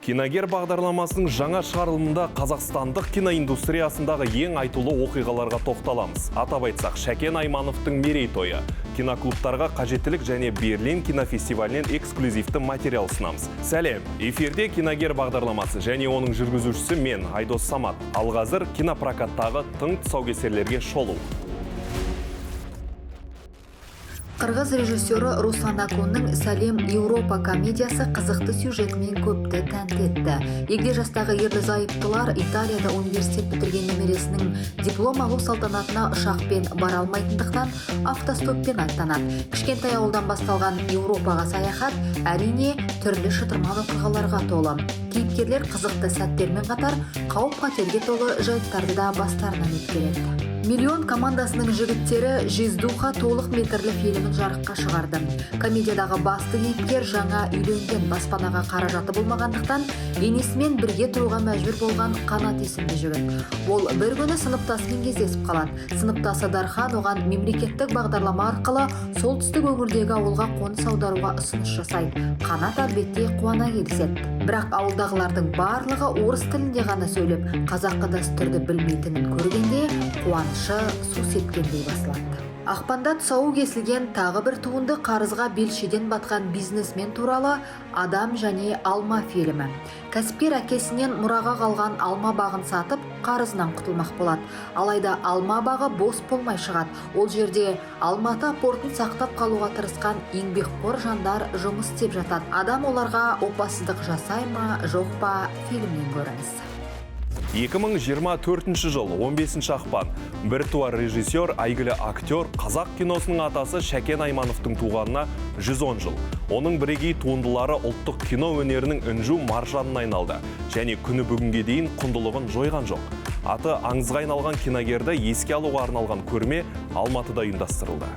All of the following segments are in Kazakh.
Киногер бағдарламасының жаңа шығарылымында қазақстандық киноиндустриясындағы ең айтулы оқиғаларға тоқталамыз. Атап айтсақ, Шәкен Аймановтың мерейтойы. Киноклубтарға қажеттілік және Берлин кинофестивалінен эксклюзивті материал ұсынамыз. Сәлем, эфирде Киногер бағдарламасы және оның жүргізушісі мен, Айдос Самат. Ал қазір кинопрокаттағы тың тұсаукесерлерге шолу. Қырғыз режиссері Руслан Акунның «Сәлем Еуропа» комедиясы қызықты сюжетімен көпті тәнті етті. Егде жастағы ерлі-зайыптылар Италияда университет бітірген немересінің диплом алу салтанатына ұшақпен бара алмайтындықтан автостоппен аттанады. Кішкентай ауылдан басталған Еуропаға саяхат әрине түрлі шытырмалы оқиғаларға толы. Кейіпкерлер қызықты сәттермен қатар қауіп-қатерге толы жайттарды да бастарынан өткереді. Миллион командасының жігіттері «Жиздуха» толық метрлі фильмін жарыққа шығарды. Комедиядағы басты кейіпкер жаңа үйленген, баспанаға қаражаты болмағандықтан енесімен бірге тұруға мәжбүр болған Қанат есімді жігіт. Ол бір күні сыныптасымен кездесіп қалады. Сыныптасы Дархан оған мемлекеттік бағдарлама арқылы солтүстік өңірдегі ауылға қоныс аударуға ұсыныс жасайды. Қанат әлбетте қуана келіседі. Бірақ ауылдағылардың барлығы орыс тілінде ғана сөйлеп, қазақы дәстүрді білмейтінін көргенде қуанышы су сепкендей басылады. Ақпанда тұсауы кесілген тағы бір туынды қарызға белшеден батқан бизнесмен туралы «Адам және алма» фильмі. Кәсіпкер әкесінен мұраға қалған алма бағын сатып, қарызынан құтылмақ болады. Алайда алма бағы бос болмай шығады. Ол жерде Алматы портын сақтап қалуға тырысқан еңбекқор жандар жұмыс істеп жатады. Адам оларға опасыздық жасай ма, жоқ па, фильмнен көріңіз. 2024 жыл 15 ақпан біртуар режиссер, әйгілі актер, қазақ киносының атасы Шәкен Аймановтың туғанына 110 жыл. Оның бірегей туындылары ұлттық кино өнерінің інжу маржанына айналды және күні бүгінге дейін құндылығын жойған жоқ. Аты аңызға айналған киногерді еске алуға арналған көрме Алматыда ұйымдастырылды.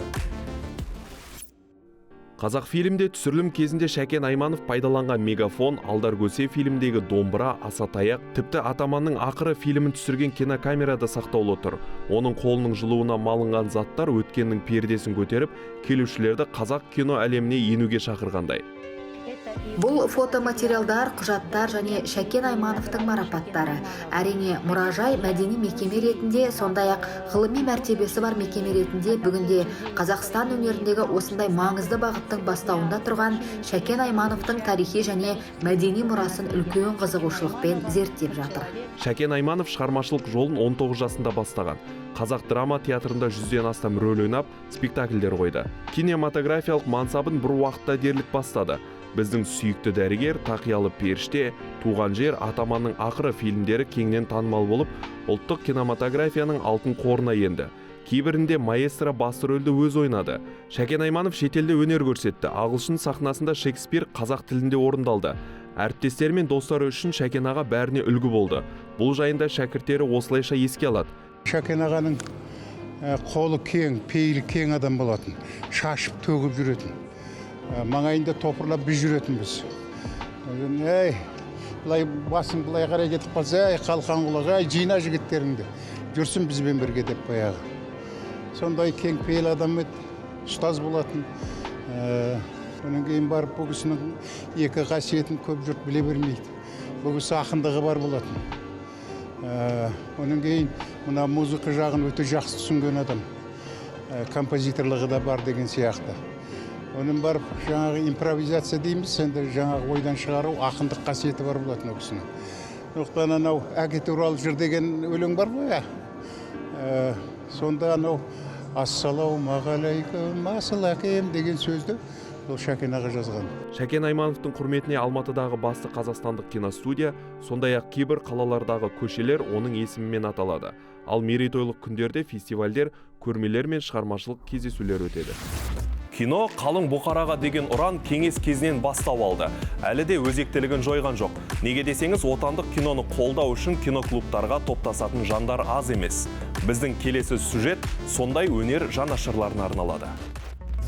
Қазақ фильмде түсірілім кезінде Шәкен Айманов пайдаланған мегафон, Алдар Көсе фильмдегі домбыра, асатаяқ, тіпті Атаманның ақыры фильмін түсірген кинокамерада сақтаулы тұр. Оның қолының жылуына малынған заттар өткеннің пердесін көтеріп, келушілерді қазақ кино әлеміне енуге шақырғандай. Бұл фотоматериалдар, құжаттар және Шәкен Аймановтың марапаттары. Әрине, мұражай мәдени мекеме ретінде, сондай-ақ ғылыми мәртебесі бар мекеме ретінде бүгінде Қазақстан өнеріндегі осындай маңызды бағыттың бастауында тұрған Шәкен Аймановтың тарихи және мәдени мұрасын үлкен қызығушылықпен зерттеп жатыр. Шәкен Айманов шығармашылық жолын 19 жасында бастаған. Қазақ драма театрында 100-ден астам рөл ойнап, спектакльдер қойды. Кинематографиялық мансабын бір уақытта дерлік бастады. Біздің сүйікті дәрігер, тақиялы періште, туған жер, Атаманның ақыры фильмдері кеңінен танымал болып, ұлттық кинематографияның алтын қорына енді. Кейбірінде маэстро басты рөлді өз ойнады. Шәкен Айманов шетелде өнер көрсетті. Ағылшын сахнасында Шекспир қазақ тілінде орындалды. Әріптестері мен достары үшін Шәкен аға бәріне үлгі болды. Бұл жайында шәкірттері осылайша еске алады. Шәкен ағаның қолы кең, пейілі кең адам болатын. Шашып төгіп жүретін. Маңайында топырлап біз жүретінбіз. Әй, бұлай басың бұлай қарай кетіп қалса, әй, қалқан құлақ, әй, жина жігіттеріңді. Жүрсін бізбен бірге деп баяғы. Сондай кең пейіл адам еді, ұстаз болатын. Онан кейін барып бұл кісінің екі қасиетін көп жұрт біле бермейді. Бұл кісі ақындығы бар болатын. Онан кейін мына музыка жағын өте жақсы түсінген адам. Композиторлығы да бар деген сияқты. Оның барып жаңағы импровизация дейміз, сенде жаңағы ойдан шығару ақындық қасиеті бар болатын ол кісінің. Сондықтан анау әке туралы жыр деген өлең бар ғой. Сонда анау ассалаумағалейкум, асыл әкем деген сөзді ол Шәкен аға жазған. Шәкен Аймановтың құрметіне Алматыдағы басты қазақстандық киностудия, сондай-ақ кейбір қалалардағы көшелер оның есімімен аталады. Ал мерейтойлық күндерде фестивальдер, көрмелер мен шығармашылық кездесулер өтеді. Кино қалың бұқараға деген ұран кеңес кезінен бастау алды. Әлі де өзектілігін жойған жоқ. Неге десеңіз, отандық киноны қолдау үшін киноклубтарға топтасатын жандар аз емес. Біздің келесі сюжет сондай өнер жанашырларына арналады.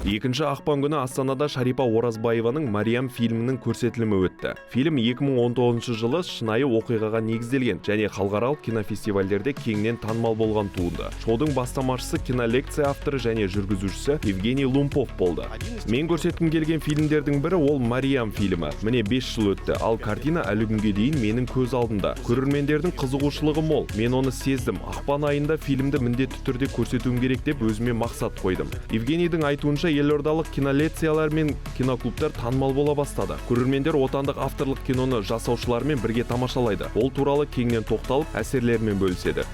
2 ақпан күні Астанада Шарипа Оразбаеваның Мариям фильмінің көрсетілімі өтті. Фильм 2019 жылы шынайы оқиғаға негізделген және халықаралық кинофестивальдерде кеңінен танымал болған туынды. Шоудың бастамашысы, кинолекция авторы және жүргізушісі Евгений Лумпов болды. Мен көрсеткім келген фильмдердің бірі ол Мариям фильмі. Міне 5 жыл өтті, ал картина әлі күнге дейін менің көз алдында. Көрермендердің қызығушылығы мол. Мен оны сездім. Ақпан айында фильмді міндетті түрде көрсетуім керек деп өзіме мақсат қойдым. Евгенийдің айтуынша елордалық кинолекциялар мен киноклубтар танымал бола бастады. Көрермендер отандық авторлық киноны жасаушылармен бірге тамашалайды. Ол туралы кеңінен тоқталып, әсерлерімен бөліседі.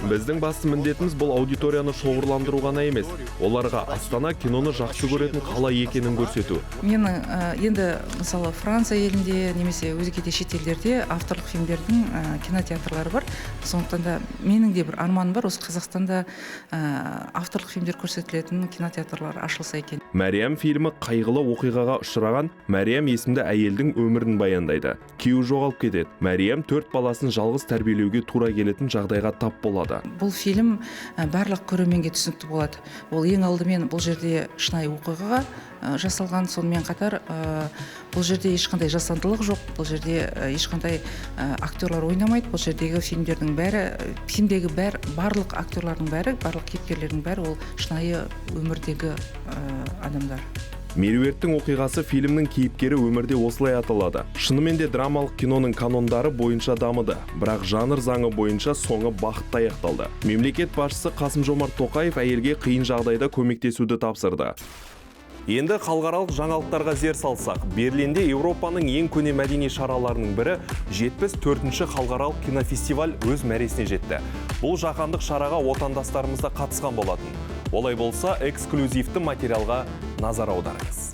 Біздің басты міндетіміз бұл аудиторияны шоғырландыру ғана емес, оларға Астана киноны жақсы көретін қала екенін көрсету. Мен енді мысалы Франция елінде немесе өзге де шет елдерде авторлық фильмдердің кинотеатрлары бар. Сондықтан да менің де бір арманым бар, осы Қазақстанда авторлық фильмдер көрсетілетін кинотеатрлар ашылса екен. Мариям фильмі қайғылы оқиғаға ұшыраған Мариям есімді әйелдің өмірін баяндайды. Күйеуі жоғалып кетеді. Мариям 4 баласын жалғыз тәрбиелеуге тура келетін жағдайға тап болады. Бұл фильм барлық көрерменге түсінікті болады. Ол ең алдымен бұл жерде шынайы оқиғаға жасалған, сонымен қатар бұл жерде ешқандай жасандылық жоқ, бұл жерде ешқандай актерлар ойнамайды. Бұл жердегі фильмдегі барлық актерлардың бәрі, барлық кейіпкерлердің бәрі ол шынайы өмірдегі адамдар. Меруерттің оқиғасы фильмнің кейіпкері өмірде осылай аталады. Шынымен де драмалық киноның канондары бойынша дамыды, бірақ жанр заңы бойынша соңы бақытты аяқталды. Мемлекет басшысы Қасым-Жомарт Тоқаев әйелге қиын жағдайда көмектесуді тапсырды. Енді халықаралық жаңалықтарға зер салсақ, Берлинде Еуропаның ең көне мәдени шараларының бірі 74-ші халықаралық кинофестиваль өз мәресіне жетті. Бұл жаһандық шараға отандастарымыз да қатысқан болатын. Олай болса, эксклюзивті материалға назар аударыңыз.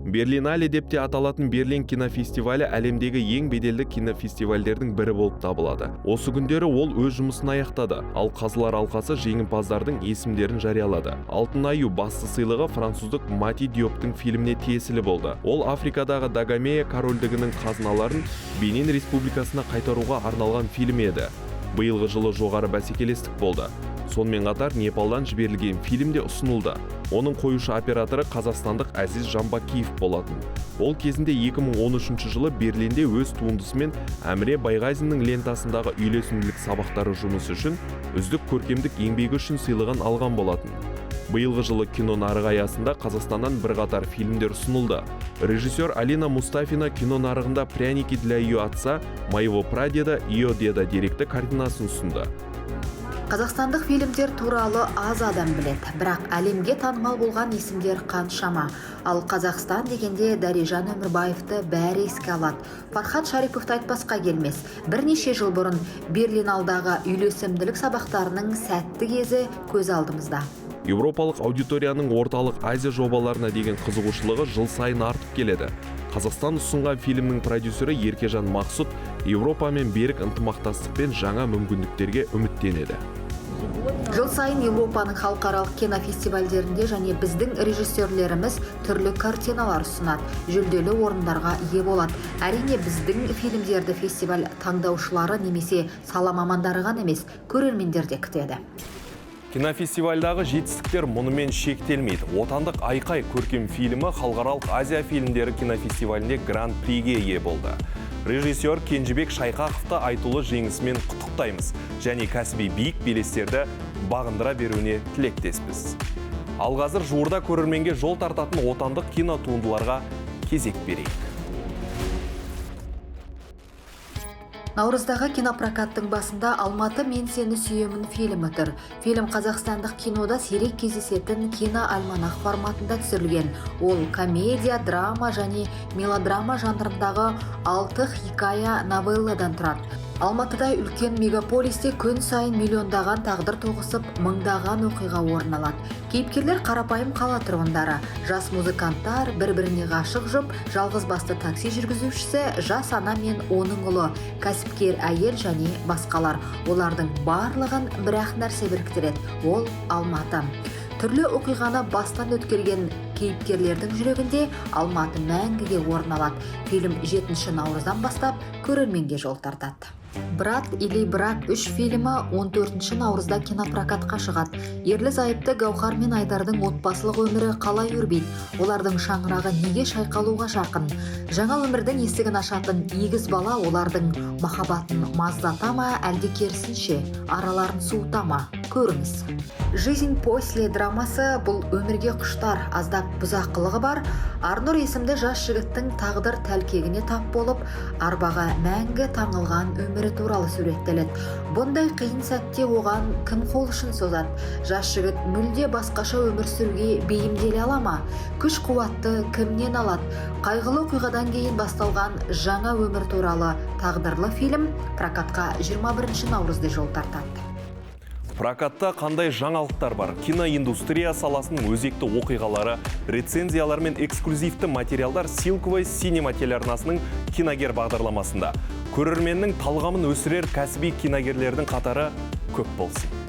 Берлинале деп те аталатын Берлин кинофестивалі әлемдегі ең беделді кинофестивальдердің бірі болып табылады. Осы күндері ол өз жұмысын аяқтады, ал қазылар алқасы жеңімпаздардың есімдерін жариялады. Алтын аю басты сыйлығы француздық Мати Диоптың фильміне тиесілі болды. Ол Африкадағы Дагомея корольдігінің қазыналарын Бенин республикасына қайтаруға арналған фильм еді. Биылғы жылы жоғары бәсекелестік болды. Сонымен қатар Непалдан жіберілген фильм де ұсынылды. Оның қоюшы операторы қазақстандық Әзиз Жамбакиев болатын. Ол кезінде 2013 жылы Берлинде өз туындысымен Әміре Байғазиннің лентасындағы үйлесімділік сабақтары жұмысы үшін үздік көркемдік еңбегі үшін сыйлығын алған болатын. Биылғы жылы кино нарығы аясында Қазақстаннан бірқатар фильмдер ұсынылды. Режиссер Алина Мустафина кино нарығында «Пряники для ее отца», «Моего прадеда», «Ее деда» деректі картинасын ұсынды. Қазақстандық фильмдер туралы аз адам біледі, бірақ әлемге танымал болған есімдер қаншама. Ал Қазақстан дегенде Дәрежан Өмірбаевты бәрі еске алады. Фархат Шариповты айтпасқа келмес. Бірнеше жыл бұрын Берлиналдағы үйлесімділік сабақтарының сәтті кезі көз алдымызда. Еуропалық аудиторияның орталық Азия жобаларына деген қызығушылығы жыл сайын артып келеді. Қазақстан ұсынған фильмнің продюсері Еркежан Мақсұт Еуропамен берік ынтымақтастықпен жаңа мүмкіндіктерге үміттенеді. Жыл сайын Еуропаның халықаралық кинофестивальдерінде және біздің режиссерлеріміз түрлі картиналар ұсынады, жүлделі орындарға ие болады. Әрине біздің фильмдерді фестиваль таңдаушылары немесе сала мамандары ғана емес, көрермендер де күтеді. Кинофестивальдағы жетістіктер мұнымен шектелмейді. Отандық Айқай көркем фильмі халықаралық Азия фильмдері кинофестивалінде гран-приге ие болды. Режиссер Кенжібек Шайқақовты айтулы жеңісімен құттықтаймыз және кәсіби биік белестерді бағындыра беруіне тілектеспіз. Ал қазір жуырда көрерменге жол тартатын отандық кино туындыларға кезек берейік. Наурыздағы кинопрокаттың басында «Алматы, мен сені сүйемін» фильмі тұр. Фильм қазақстандық кинода сирек кездесетін киноальманах форматында түсірілген. Ол комедия, драма және мелодрама жанрындағы 6 хикая новелладан тұрады. Алматыдай үлкен мегаполисте күн сайын миллиондаған тағдыр тоғысып, мыңдаған оқиға орын алады. Кейіпкерлер қарапайым қала тұрғындары, жас музыканттар, бір-біріне ғашық жұп, жалғыз басты такси жүргізушісі, жас ана мен оның ұлы, кәсіпкер әйел және басқалар. Олардың барлығын бір-ақ нәрсе біріктіреді. Ол Алматы. Түрлі оқиғаны бастан өткерген кейіпкерлердің жүрегінде Алматы мәңгіге орын алады. Фильм 7 наурыздан бастап көрерменге жол тартады. Брат или брак 3 фильмі 14 наурызда кинопрокатқа шығады. Ерлі зайыпты Гаухар мен Айдардың отбасылық өмірі қалай өрбейді? Олардың шаңырағы неге шайқалуға жақын? Жаңа өмірдің есігін ашатын егіз бала олардың махаббатын маздата ма, әлде керісінше араларын суыта ма? Көріңіз. Жизнь после драмасы бұл өмірге құштар, аздап бұзақылығы бар. Арнұр есімді жас жігіттің тағдыр тәлкегіне тап болып, арбаға мәңгі таңылған өмірі туралы суреттеледі. Бұндай қиын сәтте оған кім қол ұшын созады? Жас жігіт мүлде басқаша өмір сүруге бейімделе ала ма? Күш қуатты кімнен алады? Қайғылы оқиғадан кейін басталған жаңа өмір туралы тағдырлы фильм прокатқа 21 наурызда жол тартады. Прокатта қандай жаңалықтар бар? Киноиндустрия саласының өзекті оқиғалары, рецензиялар мен эксклюзивті материалдар Silkway Cinema телеарнасының киногер бағдарламасында. Көрерменнің талғамын өсірер кәсіби киногерлердің қатары көп болсын.